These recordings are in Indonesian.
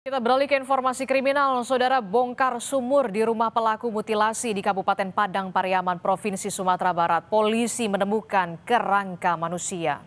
Kita beralih ke informasi kriminal. Saudara, bongkar sumur di rumah pelaku mutilasi di Kabupaten Padang Pariaman, Provinsi Sumatera Barat. Polisi menemukan kerangka manusia.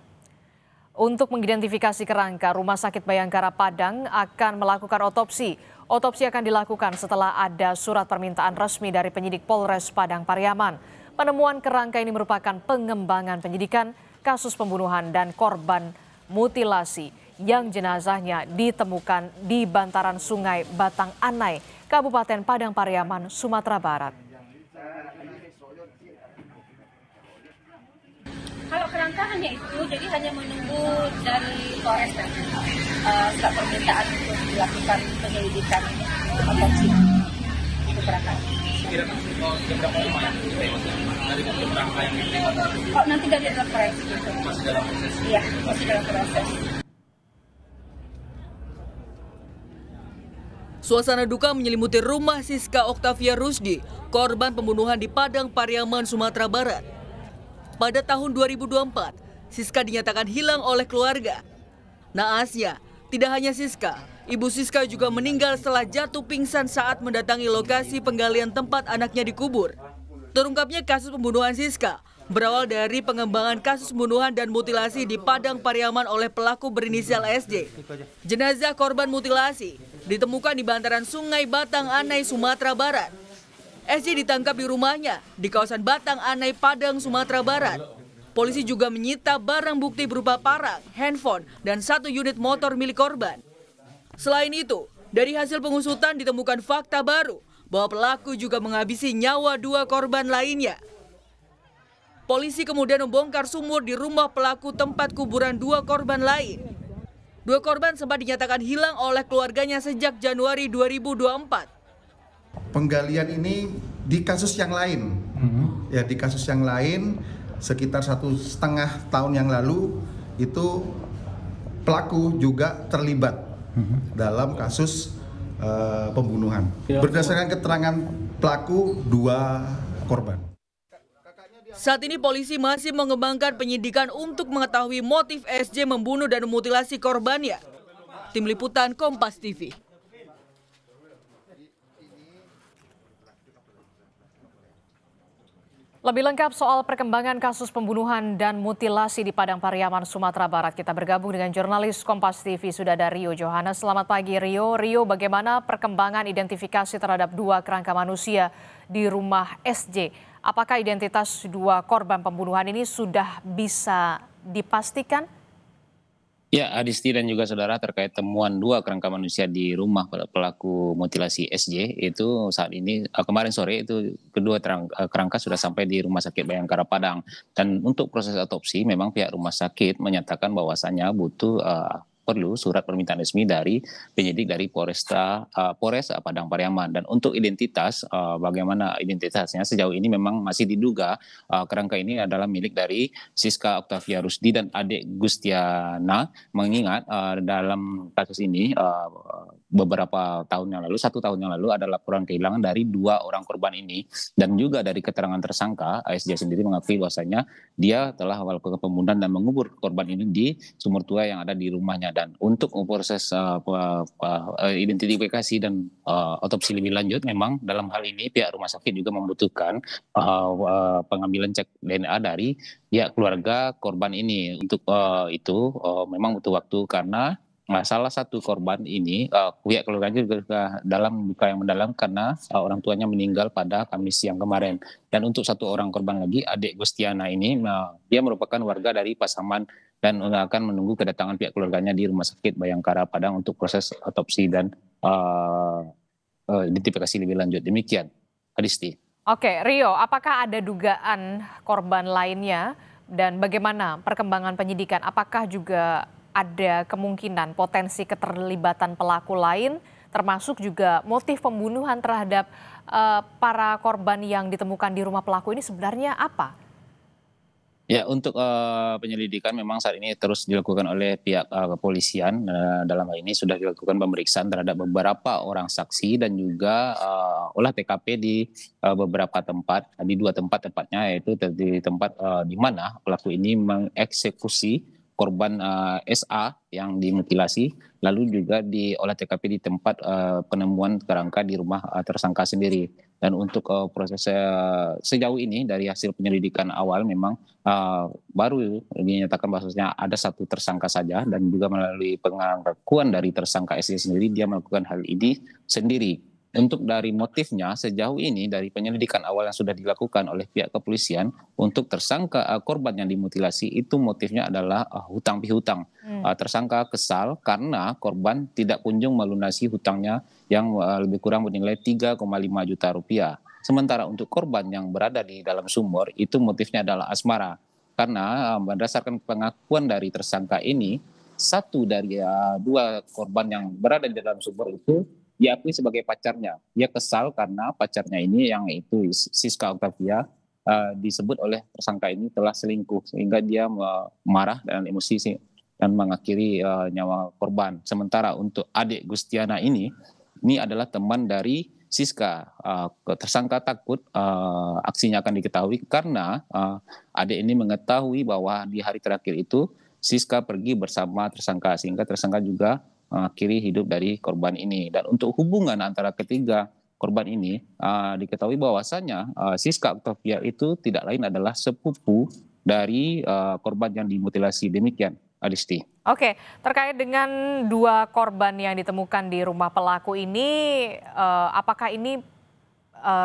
Untuk mengidentifikasi kerangka, Rumah Sakit Bayangkara Padang akan melakukan otopsi. Otopsi akan dilakukan setelah ada surat permintaan resmi dari penyidik Polres Padang Pariaman. Penemuan kerangka ini merupakan pengembangan penyidikan kasus pembunuhan dan korban mutilasi yang jenazahnya ditemukan di bantaran Sungai Batang Anai, Kabupaten Padang Pariaman, Sumatera Barat. Kalau kerangka hanya itu, jadi hanya menunggu dari Polres surat permintaan untuk dilakukan penyelidikan otopsi. Itu kerangka. Oh, nanti dari dalam proses gitu. Masih dalam proses? Iya, masih dalam proses. Suasana duka menyelimuti rumah Siska Oktavia Rusdi, korban pembunuhan di Padang Pariaman, Sumatera Barat. Pada tahun 2024, Siska dinyatakan hilang oleh keluarga. Naasnya, tidak hanya Siska, ibu Siska juga meninggal setelah jatuh pingsan saat mendatangi lokasi penggalian tempat anaknya dikubur. Terungkapnya kasus pembunuhan Siska berawal dari pengembangan kasus pembunuhan dan mutilasi di Padang Pariaman oleh pelaku berinisial SJ. Jenazah korban mutilasi ditemukan di bantaran Sungai Batang Anai, Sumatera Barat. SJ ditangkap di rumahnya di kawasan Batang Anai, Padang, Sumatera Barat. Polisi juga menyita barang bukti berupa parang, handphone, dan 1 unit motor milik korban. Selain itu, dari hasil pengusutan ditemukan fakta baru bahwa pelaku juga menghabisi nyawa 2 korban lainnya. Polisi kemudian membongkar sumur di rumah pelaku tempat kuburan 2 korban lain. 2 korban sempat dinyatakan hilang oleh keluarganya sejak Januari 2024. Penggalian ini di kasus yang lain, ya di kasus yang lain sekitar 1,5 tahun yang lalu itu pelaku juga terlibat dalam kasus pembunuhan. Berdasarkan keterangan pelaku 2 korban. Saat ini polisi masih mengembangkan penyidikan untuk mengetahui motif SJ membunuh dan memutilasi korbannya. Tim Liputan Kompas TV. Lebih lengkap soal perkembangan kasus pembunuhan dan mutilasi di Padang Pariaman, Sumatera Barat, kita bergabung dengan jurnalis Kompas TV sudah ada Rio Johannes. Selamat pagi Rio. Rio, bagaimana perkembangan identifikasi terhadap 2 kerangka manusia di rumah SJ? Apakah identitas 2 korban pembunuhan ini sudah bisa dipastikan? Ya, Adisti dan juga saudara, terkait temuan 2 kerangka manusia di rumah pelaku mutilasi SJ itu saat ini kemarin sore itu kedua kerangka sudah sampai di Rumah Sakit Bayangkara Padang, dan untuk proses otopsi memang pihak rumah sakit menyatakan bahwasannya butuh perlu surat permintaan resmi dari penyidik dari Polres Padang Pariaman. Dan untuk identitas, bagaimana identitasnya sejauh ini memang masih diduga kerangka ini adalah milik dari Siska Oktavia Rusdi dan adik Gustiana, mengingat dalam kasus ini beberapa tahun yang lalu, 1 tahun yang lalu ada laporan kehilangan dari 2 orang korban ini, dan juga dari keterangan tersangka ASJ sendiri mengakui bahwasanya dia telah melakukan pembunuhan dan mengubur korban ini di sumur tua yang ada di rumahnya. Dan untuk proses identifikasi dan otopsi lebih lanjut, memang dalam hal ini pihak rumah sakit juga membutuhkan pengambilan cek DNA dari pihak keluarga korban ini. Untuk itu memang butuh waktu karena salah satu korban ini pihak keluarganya juga dalam duka yang mendalam karena orang tuanya meninggal pada Kamis siang kemarin. Dan untuk 1 orang korban lagi, adik Gustiana ini, dia merupakan warga dari Pasaman dan akan menunggu kedatangan pihak keluarganya di Rumah Sakit Bayangkara Padang untuk proses otopsi dan identifikasi lebih lanjut. Demikian, Adisti. Oke, Rio, apakah ada dugaan korban lainnya dan bagaimana perkembangan penyidikan? Apakah juga ada kemungkinan potensi keterlibatan pelaku lain, termasuk juga motif pembunuhan terhadap para korban yang ditemukan di rumah pelaku ini sebenarnya apa? Ya, untuk penyelidikan memang saat ini terus dilakukan oleh pihak kepolisian. Dalam hal ini sudah dilakukan pemeriksaan terhadap beberapa orang saksi dan juga olah TKP di beberapa tempat, di 2 tempat tepatnya, yaitu di tempat di mana pelaku ini mengeksekusi korban SA yang dimutilasi, lalu juga di olah TKP di tempat penemuan kerangka di rumah tersangka sendiri. Dan untuk proses sejauh ini dari hasil penyelidikan awal memang baru dinyatakan bahwasanya ada satu tersangka saja, dan juga melalui pengakuan dari tersangka SY sendiri dia melakukan hal ini sendiri. Untuk dari motifnya sejauh ini dari penyelidikan awal yang sudah dilakukan oleh pihak kepolisian untuk tersangka korban yang dimutilasi itu motifnya adalah hutang pihutang. Tersangka kesal karena korban tidak kunjung melunasi hutangnya yang lebih kurang bernilai 3,5 juta rupiah. Sementara untuk korban yang berada di dalam sumur itu motifnya adalah asmara. Karena berdasarkan pengakuan dari tersangka ini, satu dari dua korban yang berada di dalam sumur itu diakui sebagai pacarnya. Dia kesal karena pacarnya ini yang itu Siska Octavia disebut oleh tersangka ini telah selingkuh, sehingga dia marah dan emosi dan mengakhiri nyawa korban. Sementara untuk adik Gustiana ini adalah teman dari Siska. Tersangka takut aksinya akan diketahui karena adik ini mengetahui bahwa di hari terakhir itu Siska pergi bersama tersangka, sehingga tersangka juga mengakhiri hidup dari korban ini. Dan untuk hubungan antara ketiga korban ini diketahui bahwasanya Siska Octavia itu tidak lain adalah sepupu dari korban yang dimutilasi. Demikian, Adisti. Oke, terkait dengan dua korban yang ditemukan di rumah pelaku ini, apakah ini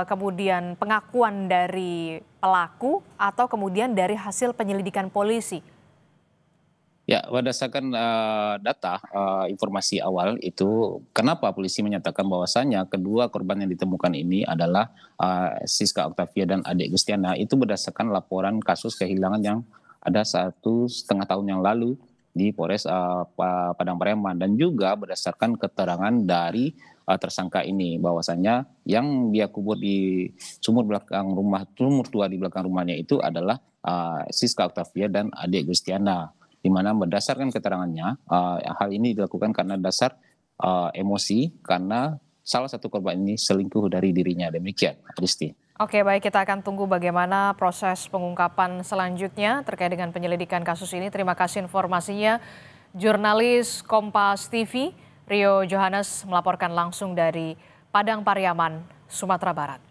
kemudian pengakuan dari pelaku atau kemudian dari hasil penyelidikan polisi? Ya, berdasarkan data informasi awal itu, kenapa polisi menyatakan bahwasannya kedua korban yang ditemukan ini adalah Siska Octavia dan adik Gustiana, itu berdasarkan laporan kasus kehilangan yang ada 1,5 tahun yang lalu di Polres Padang Pariaman, dan juga berdasarkan keterangan dari tersangka ini bahwasannya yang dia kubur di sumur tua di belakang rumahnya itu adalah Siska Octavia dan adik Gustiana. Di mana berdasarkan keterangannya hal ini dilakukan karena dasar emosi karena salah satu korban ini selingkuh dari dirinya. Demikian, Kristi. Oke, baik, kita akan tunggu bagaimana proses pengungkapan selanjutnya terkait dengan penyelidikan kasus ini. Terima kasih informasinya. Jurnalis Kompas TV Rio Johannes melaporkan langsung dari Padang Pariaman, Sumatera Barat.